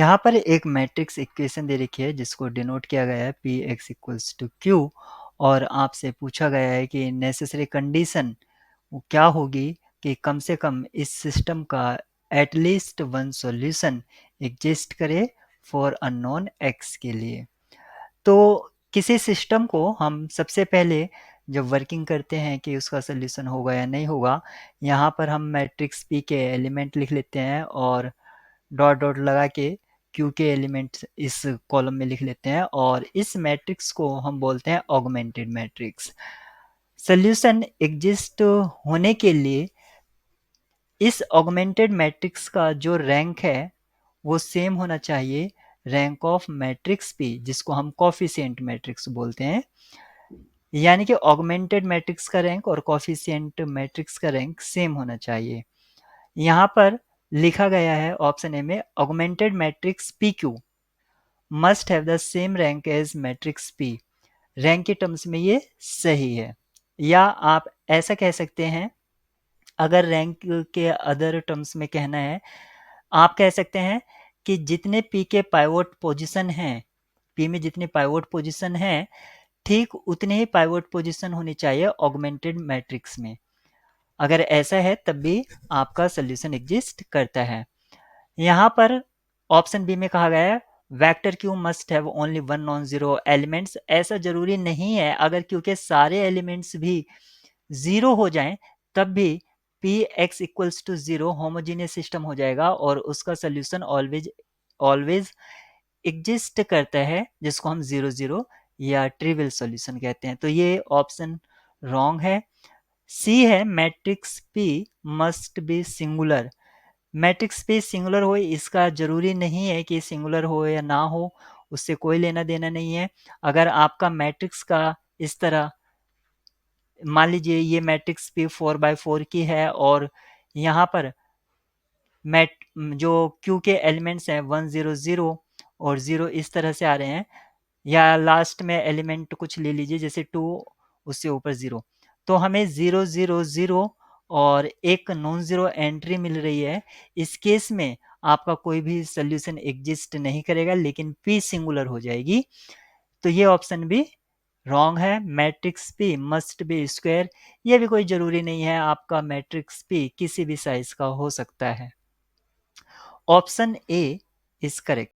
यहाँ पर एक मैट्रिक्स इक्वेशन दे रखी है जिसको डिनोट किया गया है P X equals to Q और आपसे पूछा गया है कि नेसेसरी कंडीशन क्या होगी कि कम से कम इस सिस्टम का एटलीस्ट वन सॉल्यूशन एग्जिस्ट करे फॉर अननोन एक्स के लिए। तो किसी सिस्टम को हम सबसे पहले जब वर्किंग करते हैं कि उसका सॉल्यूशन होगा या नहीं होगा, यहाँ पर हम मैट्रिक्स पी के एलिमेंट लिख लेते हैं और डॉट डॉट लगा के क्यू के एलिमेंट्स इस कॉलम में लिख लेते हैं और इस मैट्रिक्स को हम बोलते हैं ऑगमेंटेड मैट्रिक्स। सॉल्यूशन एग्जिस्ट होने के लिए इस ऑगमेंटेड मैट्रिक्स का जो रैंक है वो सेम होना चाहिए रैंक ऑफ मैट्रिक्स पी, जिसको हम कॉफिशिएंट मैट्रिक्स बोलते हैं। यानी कि ऑगमेंटेड मैट्रिक्स का रैंक और कॉफिशिएंट मैट्रिक्स का रैंक सेम होना चाहिए। यहाँ पर लिखा गया है ऑप्शन ए में augmented matrix P Q must have the same rank as matrix P. Rank के टर्म्स में ये सही है। या आप ऐसा कह सकते हैं, अगर रैंक के अदर टर्म्स में कहना है, आप कह सकते हैं कि जितने पी के पाइवोट पोजीशन हैं, पी में जितने पाइवोट पोजीशन हैं ठीक उतने ही पाइवोट पोजीशन होनी चाहिए ऑगमेंटेड मैट्रिक्स में। अगर ऐसा है तब भी आपका सोल्यूशन एग्जिस्ट करता है। यहाँ पर ऑप्शन बी में कहा गया है vector Q must have only one non zero elements. ऐसा जरूरी नहीं है, अगर क्यू के सारे एलिमेंट्स भी जीरो हो जाएं तब भी P X equals to zero homogeneous system हो जाएगा और उसका सोल्यूशन ऑलवेज ऑलवेज एग्जिस्ट करता है, जिसको हम जीरो जीरो या ट्रिवियल सॉल्यूशन कहते हैं। तो ये ऑप्शन रॉन्ग है। सी है matrix P must be singular. Matrix P singular हो इसका जरूरी नहीं है कि सिंगुलर हो या ना हो, उससे कोई लेना देना नहीं है। अगर आपका मैट्रिक्स का इस तरह, मान लीजिए ये मैट्रिक्स पी 4x4 की है और यहाँ पर मैट जो क्यू के एलिमेंट्स हैं 1 0 0 और 0 इस तरह से आ रहे हैं, या लास्ट में एलिमेंट कुछ ले लीजिए जैसे 2 उससे ऊपर 0, तो हमें 0 0 0 और एक नॉन जीरो एंट्री मिल रही है। इस केस में आपका कोई भी सोल्यूशन एग्जिस्ट नहीं करेगा लेकिन पी सिंगुलर हो जाएगी। तो ये ऑप्शन भी रॉन्ग है। Matrix P must be square, ये भी कोई जरूरी नहीं है, आपका मैट्रिक्स पी किसी भी साइज का हो सकता है। Option A is correct.